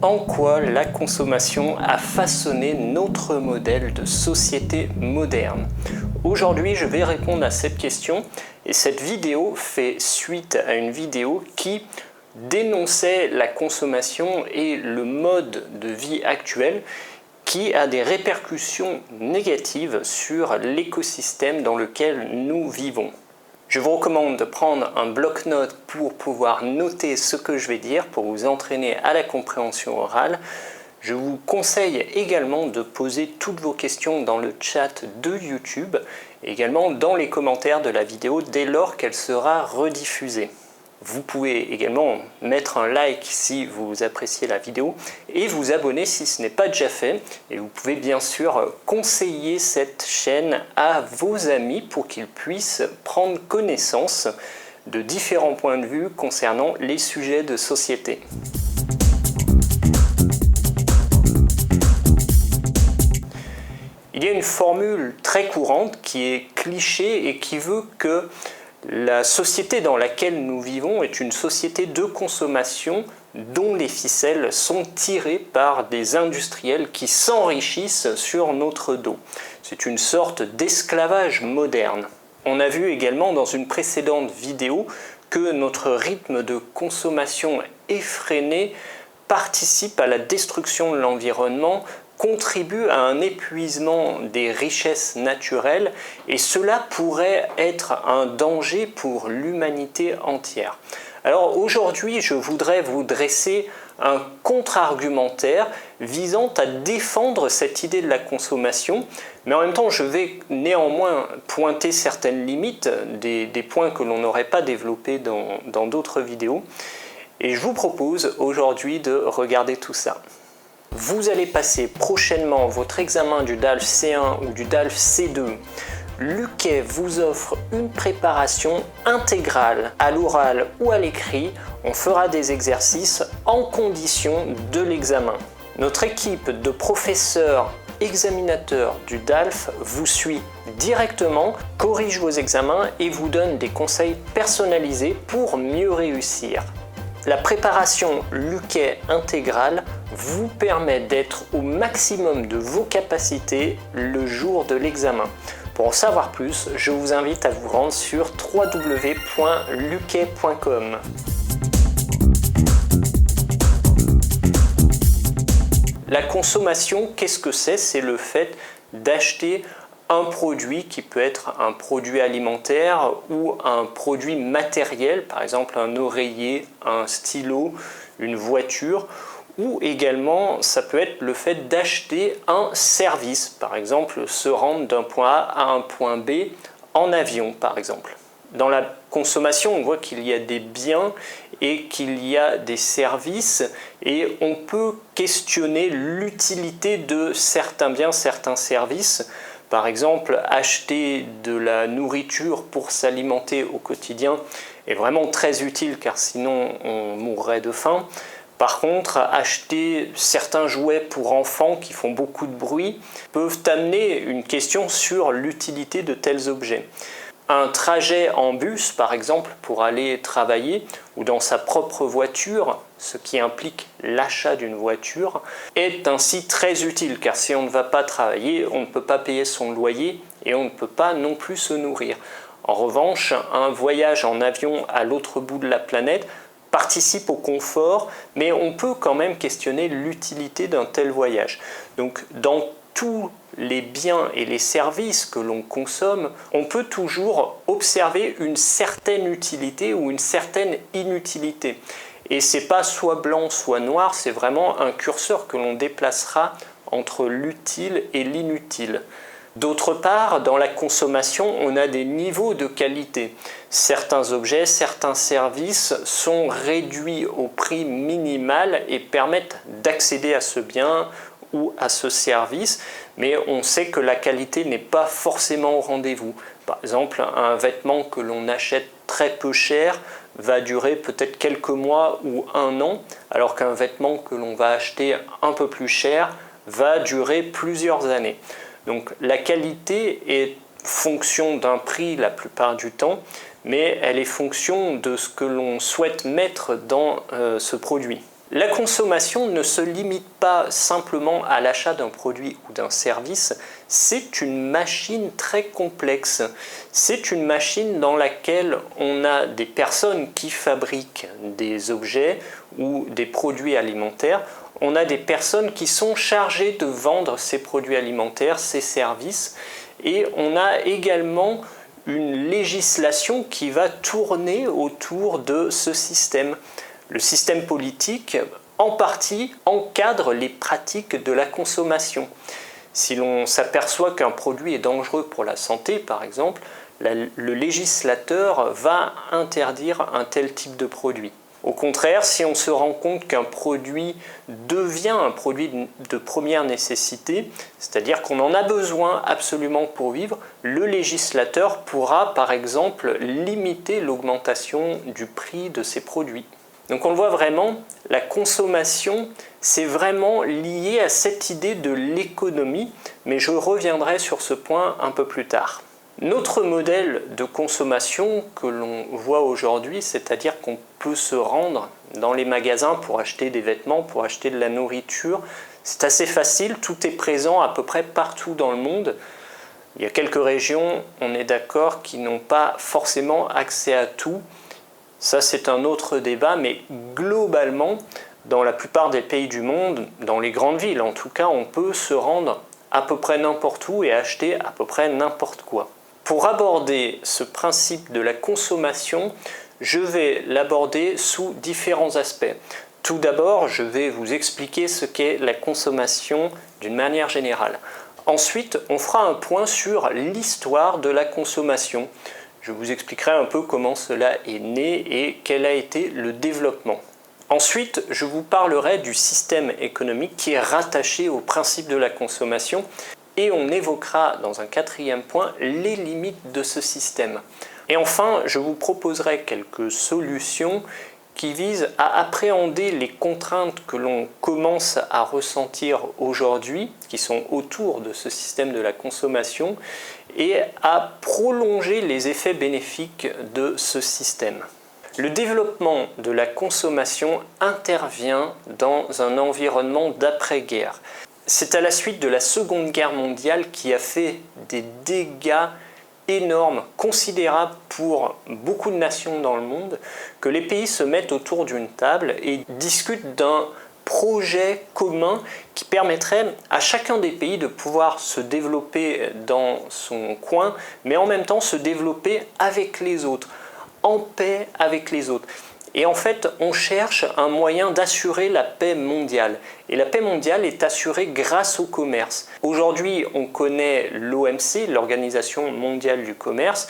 En quoi la consommation a façonné notre modèle de société moderne? Aujourd'hui, je vais répondre à cette question et cette vidéo fait suite à une vidéo qui dénonçait la consommation et le mode de vie actuel qui a des répercussions négatives sur l'écosystème dans lequel nous vivons. Je vous recommande de prendre un bloc-notes pour pouvoir noter ce que je vais dire, pour vous entraîner à la compréhension orale. Je vous conseille également de poser toutes vos questions dans le chat de YouTube, et également dans les commentaires de la vidéo dès lors qu'elle sera rediffusée. Vous pouvez également mettre un like si vous appréciez la vidéo et vous abonner si ce n'est pas déjà fait. Et vous pouvez bien sûr conseiller cette chaîne à vos amis pour qu'ils puissent prendre connaissance de différents points de vue concernant les sujets de société. Il y a une formule très courante qui est cliché et qui veut que la société dans laquelle nous vivons est une société de consommation dont les ficelles sont tirées par des industriels qui s'enrichissent sur notre dos. C'est une sorte d'esclavage moderne. On a vu également dans une précédente vidéo que notre rythme de consommation effréné participe à la destruction de l'environnement, contribue à un épuisement des richesses naturelles et cela pourrait être un danger pour l'humanité entière. Alors aujourd'hui, je voudrais vous dresser un contre-argumentaire visant à défendre cette idée de la consommation, mais en même temps je vais néanmoins pointer certaines limites, des points que l'on n'aurait pas développés dans d'autres vidéos, et je vous propose aujourd'hui de regarder tout ça. Vous allez passer prochainement votre examen du DALF C1 ou du DALF C2. Luquet vous offre une préparation intégrale à l'oral ou à l'écrit. On fera des exercices en condition de l'examen. Notre équipe de professeurs examinateurs du DALF vous suit directement, corrige vos examens et vous donne des conseils personnalisés pour mieux réussir. La préparation Luquet intégrale vous permet d'être au maximum de vos capacités le jour de l'examen. Pour en savoir plus, je vous invite à vous rendre sur www.luquet.com. La consommation, qu'est-ce que c'est? C'est le fait d'acheter un produit qui peut être un produit alimentaire ou un produit matériel, par exemple un oreiller, un stylo, une voiture, ou également ça peut être le fait d'acheter un service, par exemple se rendre d'un point A à un point B en avion par exemple. Dans la consommation, on voit qu'il y a des biens et qu'il y a des services et on peut questionner l'utilité de certains biens, certains services. Par exemple, acheter de la nourriture pour s'alimenter au quotidien est vraiment très utile car sinon on mourrait de faim. Par contre, acheter certains jouets pour enfants qui font beaucoup de bruit peuvent amener une question sur l'utilité de tels objets. Un trajet en bus, par exemple, pour aller travailler ou dans sa propre voiture, ce qui implique l'achat d'une voiture, est ainsi très utile car si on ne va pas travailler, on ne peut pas payer son loyer et on ne peut pas non plus se nourrir. En revanche, un voyage en avion à l'autre bout de la planète participe au confort, mais on peut quand même questionner l'utilité d'un tel voyage. Donc, dans tous les biens et les services que l'on consomme, on peut toujours observer une certaine utilité ou une certaine inutilité. Et c'est pas soit blanc soit noir, c'est vraiment un curseur que l'on déplacera entre l'utile et l'inutile. D'autre part, dans la consommation, on a des niveaux de qualité. Certains objets, certains services sont réduits au prix minimal et permettent d'accéder à ce bien ou à ce service, mais on sait que la qualité n'est pas forcément au rendez-vous. Par exemple, un vêtement que l'on achète très peu cher va durer peut-être quelques mois ou un an, alors qu'un vêtement que l'on va acheter un peu plus cher va durer plusieurs années. Donc la qualité est fonction d'un prix la plupart du temps, mais elle est fonction de ce que l'on souhaite mettre dans ce produit. La consommation ne se limite pas simplement à l'achat d'un produit ou d'un service, c'est une machine très complexe. C'est une machine dans laquelle on a des personnes qui fabriquent des objets ou des produits alimentaires. On a des personnes qui sont chargées de vendre ces produits alimentaires, ces services, et on a également une législation qui va tourner autour de ce système. Le système politique, en partie, encadre les pratiques de la consommation. Si l'on s'aperçoit qu'un produit est dangereux pour la santé, par exemple, le législateur va interdire un tel type de produit. Au contraire, si on se rend compte qu'un produit devient un produit de première nécessité, c'est-à-dire qu'on en a besoin absolument pour vivre, le législateur pourra, par exemple, limiter l'augmentation du prix de ces produits. Donc on le voit vraiment, la consommation, c'est vraiment lié à cette idée de l'économie, mais je reviendrai sur ce point un peu plus tard. Notre modèle de consommation que l'on voit aujourd'hui, c'est-à-dire qu'on peut se rendre dans les magasins pour acheter des vêtements, pour acheter de la nourriture, c'est assez facile, tout est présent à peu près partout dans le monde. Il y a quelques régions, on est d'accord, qui n'ont pas forcément accès à tout. Ça, c'est un autre débat, mais globalement, dans la plupart des pays du monde, dans les grandes villes en tout cas, on peut se rendre à peu près n'importe où et acheter à peu près n'importe quoi. Pour aborder ce principe de la consommation, je vais l'aborder sous différents aspects. Tout d'abord, je vais vous expliquer ce qu'est la consommation d'une manière générale. Ensuite, on fera un point sur l'histoire de la consommation. Je vous expliquerai un peu comment cela est né et quel a été le développement. Ensuite, je vous parlerai du système économique qui est rattaché au principe de la consommation et on évoquera dans un quatrième point les limites de ce système. Et enfin, je vous proposerai quelques solutions qui visent à appréhender les contraintes que l'on commence à ressentir aujourd'hui, qui sont autour de ce système de la consommation, et à prolonger les effets bénéfiques de ce système. Le développement de la consommation intervient dans un environnement d'après-guerre. C'est à la suite de la Seconde Guerre mondiale qui a fait des dégâts énorme, considérable pour beaucoup de nations dans le monde, que les pays se mettent autour d'une table et discutent d'un projet commun qui permettrait à chacun des pays de pouvoir se développer dans son coin, mais en même temps se développer avec les autres, en paix avec les autres. Et en fait, on cherche un moyen d'assurer la paix mondiale. Et la paix mondiale est assurée grâce au commerce. Aujourd'hui, on connaît l'OMC, l'Organisation mondiale du commerce,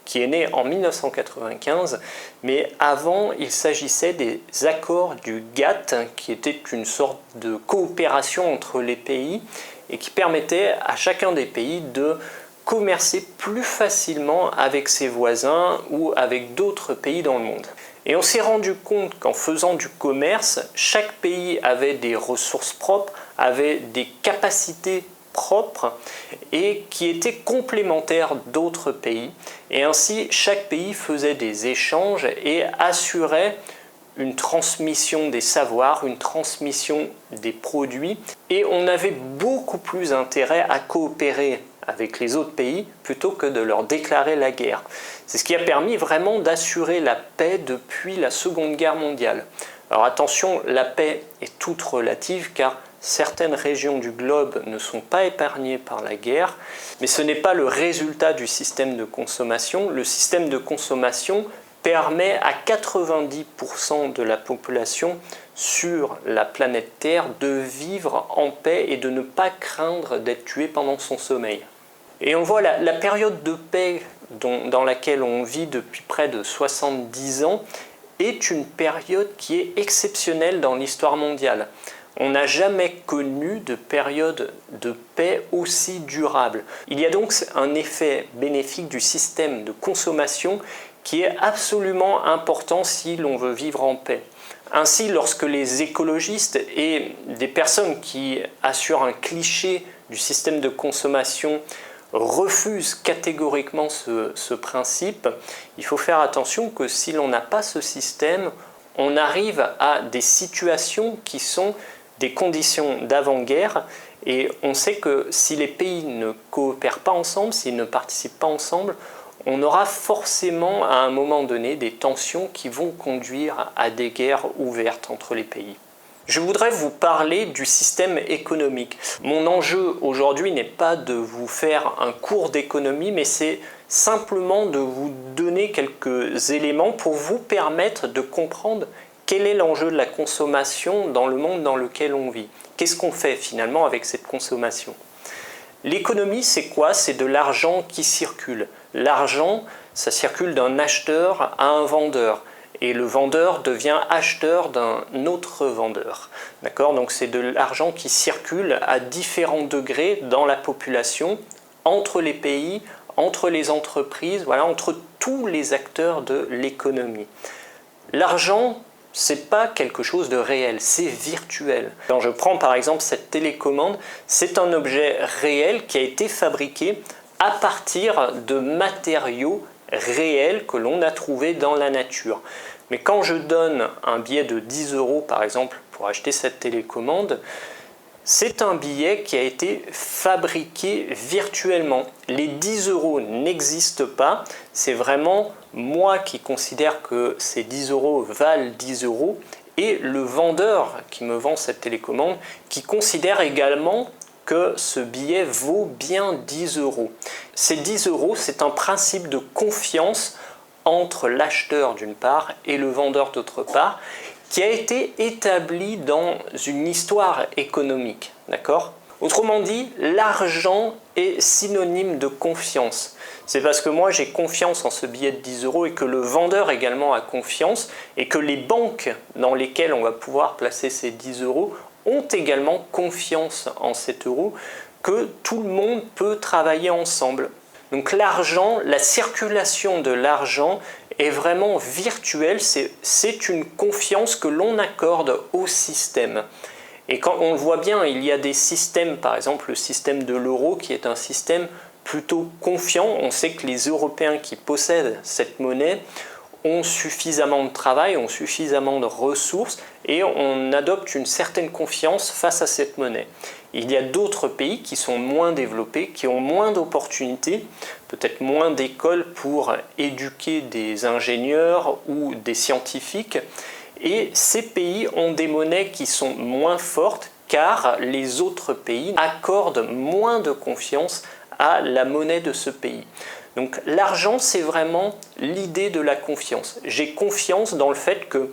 qui est née en 1995. Mais avant, il s'agissait des accords du GATT, qui étaient une sorte de coopération entre les pays et qui permettait à chacun des pays de commercer plus facilement avec ses voisins ou avec d'autres pays dans le monde. Et on s'est rendu compte qu'en faisant du commerce, chaque pays avait des ressources propres, avait des capacités propres et qui étaient complémentaires d'autres pays. Et ainsi, chaque pays faisait des échanges et assurait une transmission des savoirs, une transmission des produits. Et on avait beaucoup plus intérêt à coopérer avec les autres pays plutôt que de leur déclarer la guerre. C'est ce qui a permis vraiment d'assurer la paix depuis la Seconde Guerre mondiale. Alors attention, la paix est toute relative car certaines régions du globe ne sont pas épargnées par la guerre, mais ce n'est pas le résultat du système de consommation. Le système de consommation permet à 90% de la population sur la planète Terre de vivre en paix et de ne pas craindre d'être tué pendant son sommeil. Et on voit la période de paix dans laquelle on vit depuis près de 70 ans est une période qui est exceptionnelle dans l'histoire mondiale. On n'a jamais connu de période de paix aussi durable. Il y a donc un effet bénéfique du système de consommation qui est absolument important si l'on veut vivre en paix. Ainsi, lorsque les écologistes et des personnes qui assurent un cliché du système de consommation refusent catégoriquement ce principe, il faut faire attention que si l'on n'a pas ce système, on arrive à des situations qui sont des conditions d'avant-guerre, et on sait que si les pays ne coopèrent pas ensemble, s'ils ne participent pas ensemble, on aura forcément à un moment donné des tensions qui vont conduire à des guerres ouvertes entre les pays. Je voudrais vous parler du système économique. Mon enjeu aujourd'hui n'est pas de vous faire un cours d'économie, mais c'est simplement de vous donner quelques éléments pour vous permettre de comprendre quel est l'enjeu de la consommation dans le monde dans lequel on vit. Qu'est-ce qu'on fait finalement avec cette consommation? L'économie, c'est quoi? C'est de l'argent qui circule. L'argent, ça circule d'un acheteur à un vendeur. Et le vendeur devient acheteur d'un autre vendeur. D'accord? Donc c'est de l'argent qui circule à différents degrés dans la population, entre les pays, entre les entreprises, voilà, entre tous les acteurs de l'économie. L'argent, c'est pas quelque chose de réel, c'est virtuel. Quand je prends par exemple cette télécommande, c'est un objet réel qui a été fabriqué à partir de matériaux réels que l'on a trouvés dans la nature. Mais quand je donne un billet de 10 € par exemple pour acheter cette télécommande, c'est un billet qui a été fabriqué virtuellement. Les 10 € n'existent pas, c'est vraiment moi qui considère que ces 10 € valent 10 € et le vendeur qui me vend cette télécommande qui considère également que ce billet vaut bien 10 €. Ces 10 €, c'est un principe de confiance entre l'acheteur d'une part et le vendeur d'autre part, qui a été établi dans une histoire économique. D'accord ? Autrement dit, l'argent est synonyme de confiance. C'est parce que moi j'ai confiance en ce billet de 10 € et que le vendeur également a confiance et que les banques dans lesquelles on va pouvoir placer ces 10 € ont également confiance en cet euro, que tout le monde peut travailler ensemble. Donc l'argent, la circulation de l'argent est vraiment virtuelle, c'est une confiance que l'on accorde au système. Et quand on le voit bien, il y a des systèmes, par exemple le système de l'euro qui est un système plutôt confiant. On sait que les Européens qui possèdent cette monnaie ont suffisamment de travail, ont suffisamment de ressources et on adopte une certaine confiance face à cette monnaie. Il y a d'autres pays qui sont moins développés, qui ont moins d'opportunités, peut-être moins d'écoles pour éduquer des ingénieurs ou des scientifiques. Et ces pays ont des monnaies qui sont moins fortes car les autres pays accordent moins de confiance à la monnaie de ce pays. Donc l'argent, c'est vraiment l'idée de la confiance. J'ai confiance dans le fait que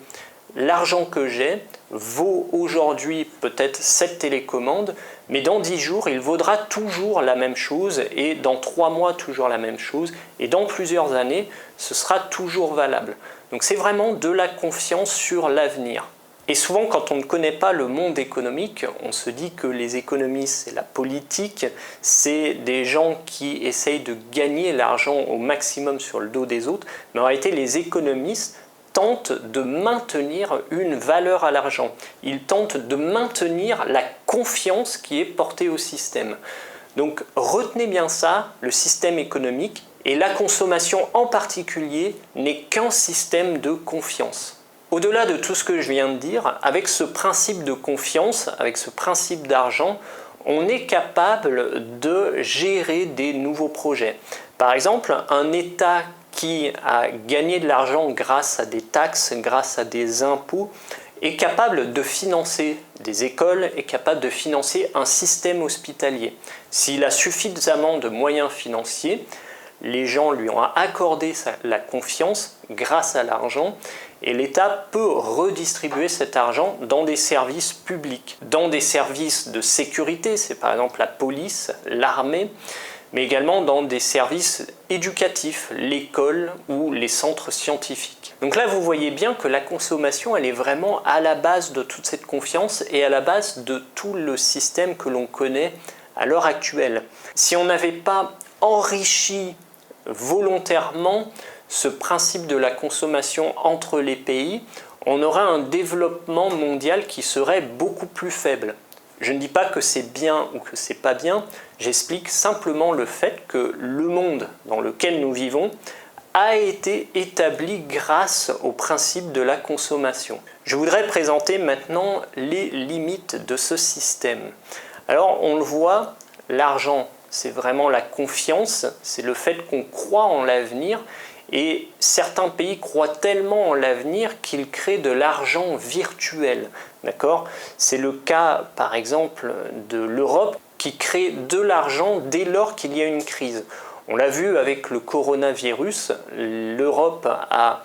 l'argent que j'ai vaut aujourd'hui peut-être cette télécommande, mais dans 10 jours, il vaudra toujours la même chose, et dans 3 mois, toujours la même chose, et dans plusieurs années, ce sera toujours valable. Donc c'est vraiment de la confiance sur l'avenir. Et souvent, quand on ne connaît pas le monde économique, on se dit que les économistes, c'est la politique, c'est des gens qui essayent de gagner l'argent au maximum sur le dos des autres, mais en réalité, les économistes tentent de maintenir une valeur à l'argent. Ils tentent de maintenir la confiance qui est portée au système. Donc retenez bien ça, le système économique et la consommation en particulier n'est qu'un système de confiance. Au-delà de tout ce que je viens de dire, avec ce principe de confiance, avec ce principe d'argent, on est capable de gérer des nouveaux projets. Par exemple, un État qui a gagné de l'argent grâce à des taxes, grâce à des impôts, est capable de financer des écoles, est capable de financer un système hospitalier. S'il a suffisamment de moyens financiers, les gens lui ont accordé la confiance grâce à l'argent et l'État peut redistribuer cet argent dans des services publics, dans des services de sécurité, c'est par exemple la police, l'armée, mais également dans des services éducatifs, l'école ou les centres scientifiques. Donc là, vous voyez bien que la consommation, elle est vraiment à la base de toute cette confiance et à la base de tout le système que l'on connaît à l'heure actuelle. Si on n'avait pas enrichi volontairement ce principe de la consommation entre les pays, on aurait un développement mondial qui serait beaucoup plus faible. Je ne dis pas que c'est bien ou que c'est pas bien, j'explique simplement le fait que le monde dans lequel nous vivons a été établi grâce au principe de la consommation. Je voudrais présenter maintenant les limites de ce système. Alors on le voit, l'argent, c'est vraiment la confiance, c'est le fait qu'on croit en l'avenir, et certains pays croient tellement en l'avenir qu'ils créent de l'argent virtuel. D'accord ? C'est le cas par exemple de l'Europe qui crée de l'argent dès lors qu'il y a une crise. On l'a vu avec le coronavirus, l'Europe a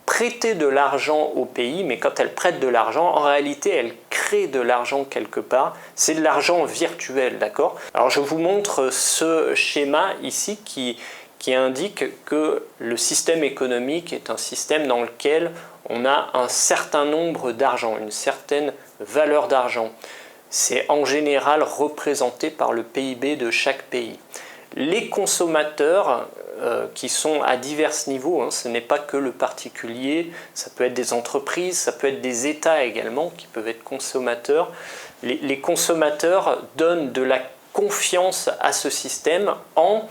prêté de l'argent au pays, mais quand elle prête de l'argent, en réalité elle crée de l'argent quelque part, c'est de l'argent virtuel, d'accord ? Alors je vous montre ce schéma ici qui indique que le système économique est un système dans lequel on a un certain nombre d'argent, une certaine valeur d'argent. C'est en général représenté par le PIB de chaque pays. Les consommateurs qui sont à divers niveaux, ce n'est pas que le particulier, ça peut être des entreprises, ça peut être des États également qui peuvent être consommateurs. Les consommateurs donnent de la confiance à ce système en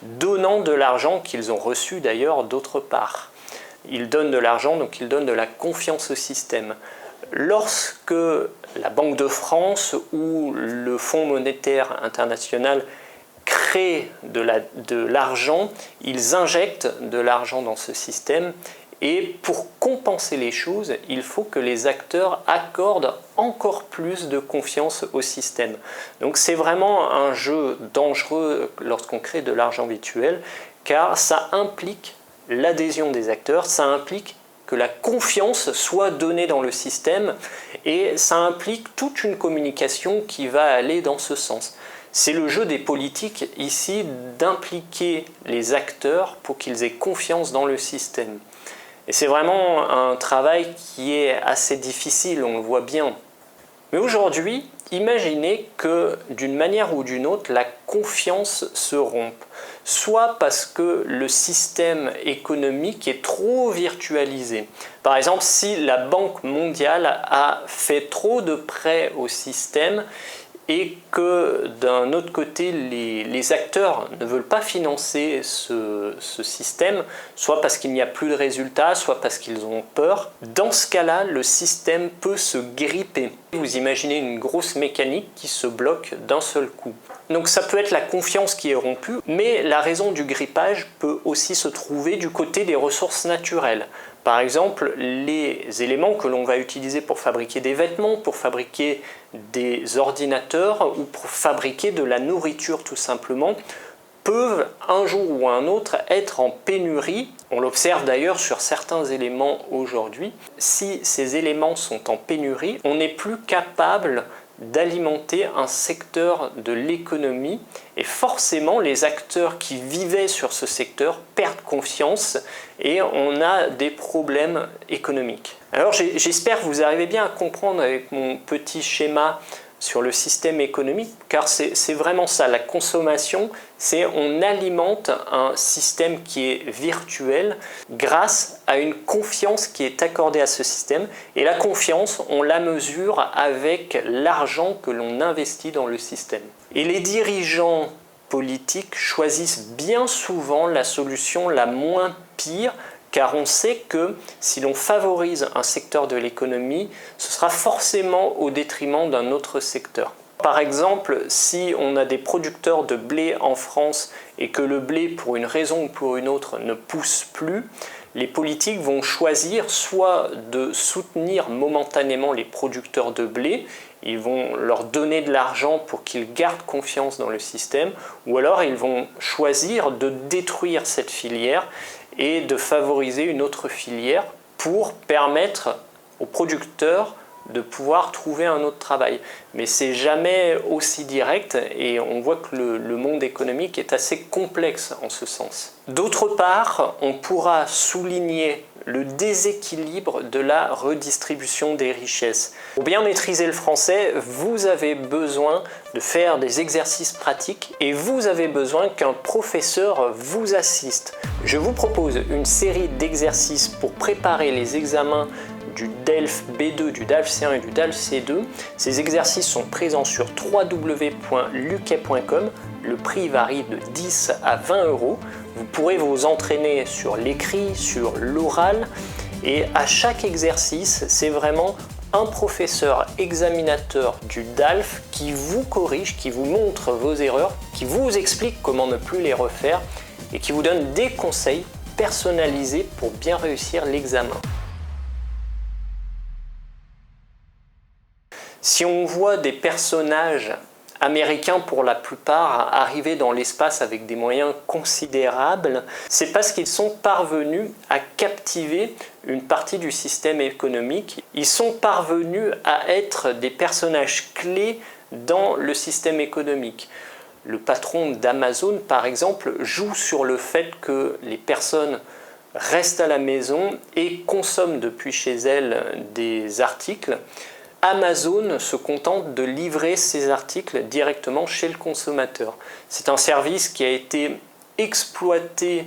donnant de l'argent qu'ils ont reçu d'ailleurs d'autre part. Ils donnent de l'argent, donc ils donnent de la confiance au système. Lorsque la Banque de France ou le Fonds monétaire international créent de l'argent, ils injectent de l'argent dans ce système, et pour compenser les choses, il faut que les acteurs accordent encore plus de confiance au système. Donc c'est vraiment un jeu dangereux lorsqu'on crée de l'argent virtuel, car ça implique l'adhésion des acteurs, ça implique que la confiance soit donnée dans le système, et ça implique toute une communication qui va aller dans ce sens. C'est le jeu des politiques ici d'impliquer les acteurs pour qu'ils aient confiance dans le système. Et c'est vraiment un travail qui est assez difficile, on le voit bien. Mais aujourd'hui, imaginez que d'une manière ou d'une autre, la confiance se rompe. Soit parce que le système économique est trop virtualisé. Par exemple, si la Banque mondiale a fait trop de prêts au système, et que d'un autre côté, les acteurs ne veulent pas financer ce système, soit parce qu'il n'y a plus de résultats, soit parce qu'ils ont peur. Dans ce cas-là, le système peut se gripper. Vous imaginez une grosse mécanique qui se bloque d'un seul coup. Donc ça peut être la confiance qui est rompue, mais la raison du grippage peut aussi se trouver du côté des ressources naturelles. Par exemple, les éléments que l'on va utiliser pour fabriquer des vêtements, pour fabriquer des ordinateurs ou pour fabriquer de la nourriture tout simplement, peuvent un jour ou un autre être en pénurie. On l'observe d'ailleurs sur certains éléments aujourd'hui. Si ces éléments sont en pénurie, on n'est plus capable d'alimenter un secteur de l'économie, et forcément les acteurs qui vivaient sur ce secteur perdent confiance et on a des problèmes économiques. Alors j'espère que vous arrivez bien à comprendre avec mon petit schéma sur le système économique, car c'est vraiment ça, la consommation, c'est on alimente un système qui est virtuel grâce à une confiance qui est accordée à ce système, et la confiance, on la mesure avec l'argent que l'on investit dans le système. Et les dirigeants politiques choisissent bien souvent la solution la moins pire, car on sait que si l'on favorise un secteur de l'économie, ce sera forcément au détriment d'un autre secteur. Par exemple, si on a des producteurs de blé en France et que le blé, pour une raison ou pour une autre, ne pousse plus, les politiques vont choisir soit de soutenir momentanément les producteurs de blé, ils vont leur donner de l'argent pour qu'ils gardent confiance dans le système, ou alors ils vont choisir de détruire cette filière et de favoriser une autre filière pour permettre aux producteurs de pouvoir trouver un autre travail. Mais c'est jamais aussi direct et on voit que le monde économique est assez complexe en ce sens. D'autre part, on pourra souligner le déséquilibre de la redistribution des richesses. Pour bien maîtriser le français, vous avez besoin de faire des exercices pratiques et vous avez besoin qu'un professeur vous assiste. Je vous propose une série d'exercices pour préparer les examens du DELF B2, du DALF C1 et du DALF C2. Ces exercices sont présents sur www.luquet.com. Le prix varie de 10 à 20 €. Vous pourrez vous entraîner sur l'écrit, sur l'oral, et à chaque exercice, c'est vraiment un professeur examinateur du DALF qui vous corrige, qui vous montre vos erreurs, qui vous explique comment ne plus les refaire et qui vous donne des conseils personnalisés pour bien réussir l'examen. Si on voit des personnages américains pour la plupart arriver dans l'espace avec des moyens considérables, c'est parce qu'ils sont parvenus à captiver une partie du système économique. Ils sont parvenus à être des personnages clés dans le système économique. Le patron d'Amazon, par exemple, joue sur le fait que les personnes restent à la maison et consomment depuis chez elles des articles. Amazon se contente de livrer ces articles directement chez le consommateur. C'est un service qui a été exploité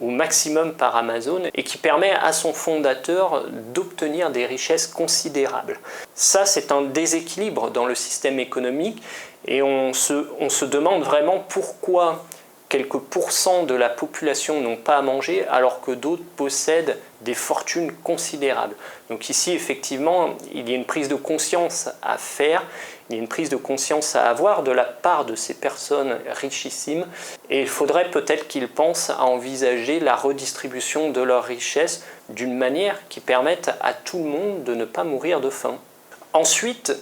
au maximum par Amazon et qui permet à son fondateur d'obtenir des richesses considérables. Ça, c'est un déséquilibre dans le système économique et on se demande vraiment pourquoi quelques pourcents de la population n'ont pas à manger alors que d'autres possèdent des fortunes considérables. Donc ici, effectivement, il y a une prise de conscience à faire, il y a une prise de conscience à avoir de la part de ces personnes richissimes et il faudrait peut-être qu'ils pensent à envisager la redistribution de leurs richesses d'une manière qui permette à tout le monde de ne pas mourir de faim. Ensuite,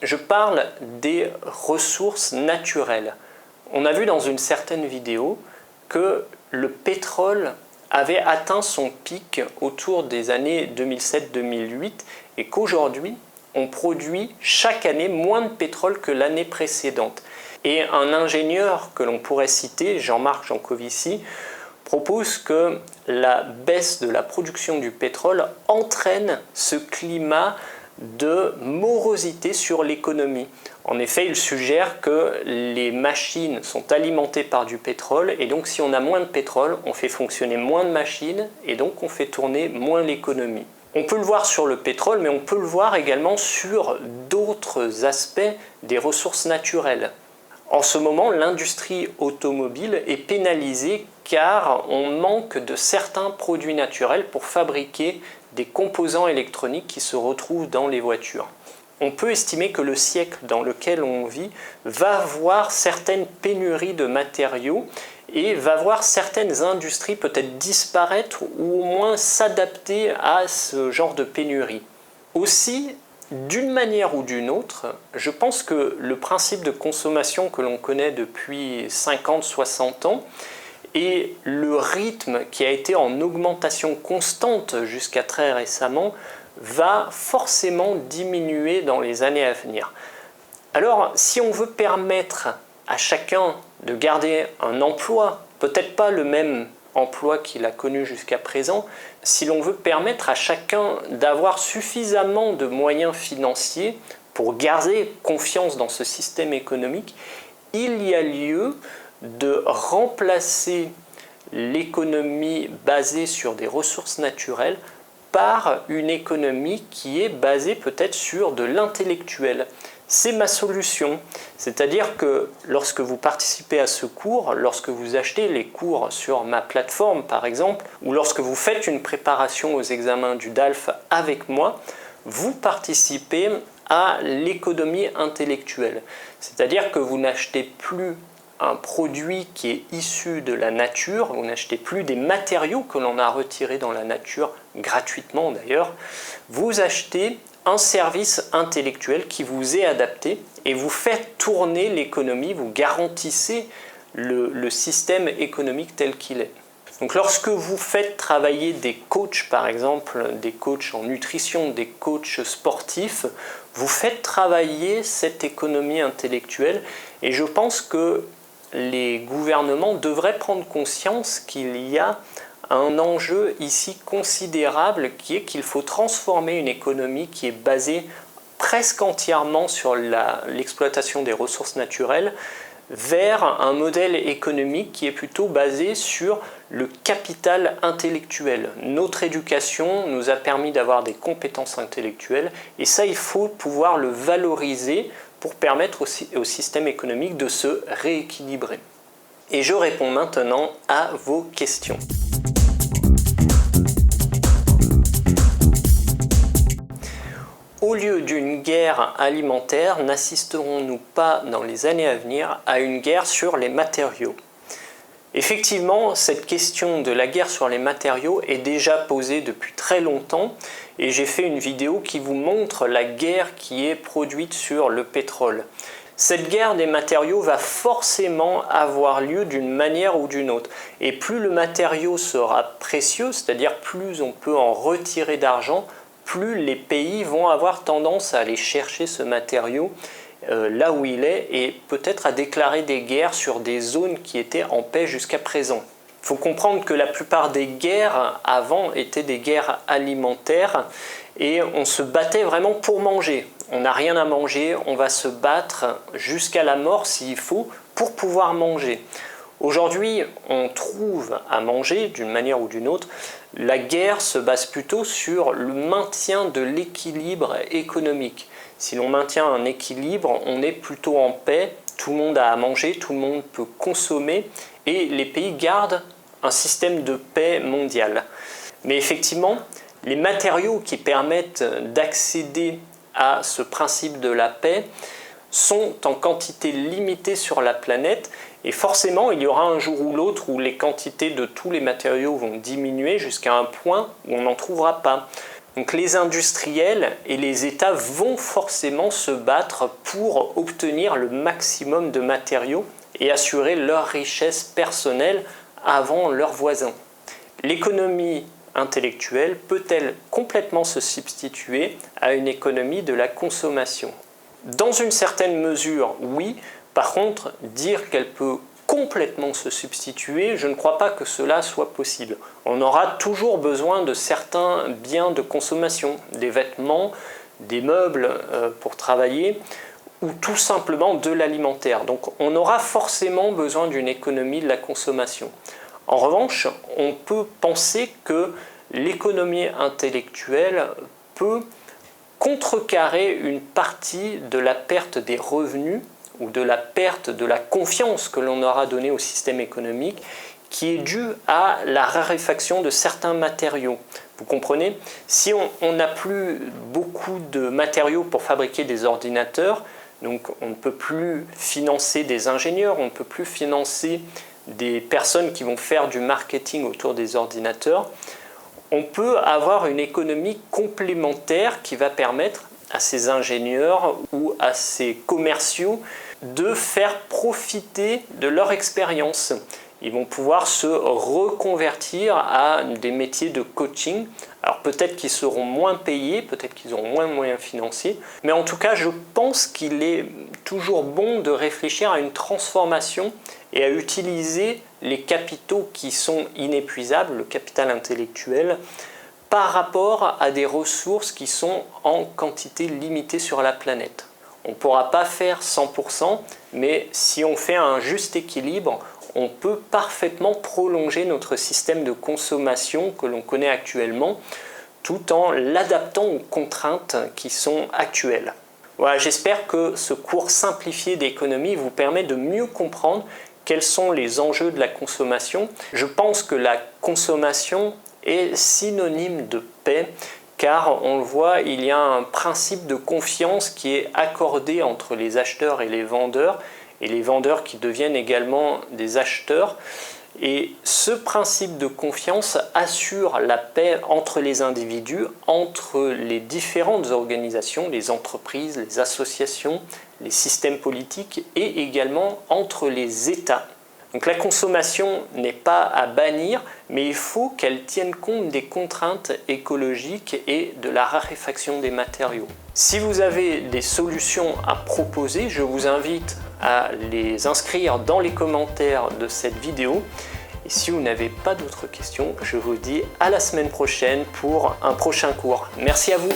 je parle des ressources naturelles. On a vu dans une certaine vidéo que le pétrole avait atteint son pic autour des années 2007-2008 et qu'aujourd'hui, on produit chaque année moins de pétrole que l'année précédente. Et un ingénieur que l'on pourrait citer, Jean-Marc Jancovici, propose que la baisse de la production du pétrole entraîne ce climat de morosité sur l'économie. En effet, il suggère que les machines sont alimentées par du pétrole et donc si on a moins de pétrole, on fait fonctionner moins de machines et donc on fait tourner moins l'économie. On peut le voir sur le pétrole, mais on peut le voir également sur d'autres aspects des ressources naturelles. En ce moment, l'industrie automobile est pénalisée car on manque de certains produits naturels pour fabriquer des composants électroniques qui se retrouvent dans les voitures. On peut estimer que le siècle dans lequel on vit va voir certaines pénuries de matériaux et va voir certaines industries peut-être disparaître ou au moins s'adapter à ce genre de pénurie. Aussi, d'une manière ou d'une autre, je pense que le principe de consommation que l'on connaît depuis 50-60 ans et le rythme qui a été en augmentation constante jusqu'à très récemment va forcément diminuer dans les années à venir. Alors, si on veut permettre à chacun de garder un emploi, peut-être pas le même emploi qu'il a connu jusqu'à présent, si l'on veut permettre à chacun d'avoir suffisamment de moyens financiers pour garder confiance dans ce système économique, il y a lieu de remplacer l'économie basée sur des ressources naturelles par une économie qui est basée peut-être sur de l'intellectuel. C'est ma solution, c'est-à-dire que lorsque vous participez à ce cours, lorsque vous achetez les cours sur ma plateforme par exemple, ou lorsque vous faites une préparation aux examens du DALF avec moi, vous participez à l'économie intellectuelle. C'est-à-dire que vous n'achetez plus un produit qui est issu de la nature, vous n'achetez plus des matériaux que l'on a retirés dans la nature, gratuitement d'ailleurs, vous achetez un service intellectuel qui vous est adapté et vous fait tourner l'économie, vous garantissez le système économique tel qu'il est. Donc lorsque vous faites travailler des coachs, par exemple, des coachs en nutrition, des coachs sportifs, vous faites travailler cette économie intellectuelle et je pense que les gouvernements devraient prendre conscience qu'il y a un enjeu ici considérable qui est qu'il faut transformer une économie qui est basée presque entièrement sur l'exploitation des ressources naturelles vers un modèle économique qui est plutôt basé sur le capital intellectuel. Notre éducation nous a permis d'avoir des compétences intellectuelles et ça, il faut pouvoir le valoriser pour permettre au système économique de se rééquilibrer. Et je réponds maintenant à vos questions. Au lieu d'une guerre alimentaire, n'assisterons-nous pas dans les années à venir à une guerre sur les matériaux? Effectivement, cette question de la guerre sur les matériaux est déjà posée depuis très longtemps et j'ai fait une vidéo qui vous montre la guerre qui est produite sur le pétrole. Cette guerre des matériaux va forcément avoir lieu d'une manière ou d'une autre. Et plus le matériau sera précieux, c'est-à-dire plus on peut en retirer d'argent, plus les pays vont avoir tendance à aller chercher ce matériau là où il est et peut-être à déclarer des guerres sur des zones qui étaient en paix jusqu'à présent. Il faut comprendre que la plupart des guerres avant étaient des guerres alimentaires et on se battait vraiment pour manger. On n'a rien à manger, on va se battre jusqu'à la mort s'il faut pour pouvoir manger. Aujourd'hui, on trouve à manger d'une manière ou d'une autre. La guerre se base plutôt sur le maintien de l'équilibre économique. Si l'on maintient un équilibre, on est plutôt en paix, tout le monde a à manger, tout le monde peut consommer et les pays gardent un système de paix mondial. Mais effectivement, les matériaux qui permettent d'accéder à ce principe de la paix sont en quantité limitée sur la planète et forcément il y aura un jour ou l'autre où les quantités de tous les matériaux vont diminuer jusqu'à un point où on n'en trouvera pas. Donc les industriels et les États vont forcément se battre pour obtenir le maximum de matériaux et assurer leur richesse personnelle avant leurs voisins. L'économie intellectuelle peut-elle complètement se substituer à une économie de la consommation? Dans une certaine mesure, oui. Par contre, dire qu'elle peut complètement se substituer, je ne crois pas que cela soit possible. On aura toujours besoin de certains biens de consommation, des vêtements, des meubles pour travailler, ou tout simplement de l'alimentaire. Donc on aura forcément besoin d'une économie de la consommation. En revanche, on peut penser que l'économie intellectuelle peut contrecarrer une partie de la perte des revenus ou de la perte de la confiance que l'on aura donnée au système économique qui est due à la raréfaction de certains matériaux. Vous comprenez? Si on n'a plus beaucoup de matériaux pour fabriquer des ordinateurs, donc on ne peut plus financer des ingénieurs, on ne peut plus financer des personnes qui vont faire du marketing autour des ordinateurs, on peut avoir une économie complémentaire qui va permettre à ces ingénieurs ou à ces commerciaux de faire profiter de leur expérience. Ils vont pouvoir se reconvertir à des métiers de coaching. Alors peut-être qu'ils seront moins payés, peut-être qu'ils auront moins de moyens financiers, mais en tout cas je pense qu'il est toujours bon de réfléchir à une transformation et à utiliser les capitaux qui sont inépuisables, le capital intellectuel, par rapport à des ressources qui sont en quantité limitée sur la planète. On ne pourra pas faire 100%, mais si on fait un juste équilibre, on peut parfaitement prolonger notre système de consommation que l'on connaît actuellement, tout en l'adaptant aux contraintes qui sont actuelles. Voilà, j'espère que ce cours simplifié d'économie vous permet de mieux comprendre quels sont les enjeux de la consommation. Je pense que la consommation est synonyme de paix, car on le voit, il y a un principe de confiance qui est accordé entre les acheteurs et les vendeurs qui deviennent également des acheteurs. Et ce principe de confiance assure la paix entre les individus, entre les différentes organisations, les entreprises, les associations, les systèmes politiques et également entre les États. Donc la consommation n'est pas à bannir, mais il faut qu'elle tienne compte des contraintes écologiques et de la raréfaction des matériaux. Si vous avez des solutions à proposer, je vous invite à les inscrire dans les commentaires de cette vidéo. Et si vous n'avez pas d'autres questions, je vous dis à la semaine prochaine pour un prochain cours. Merci à vous.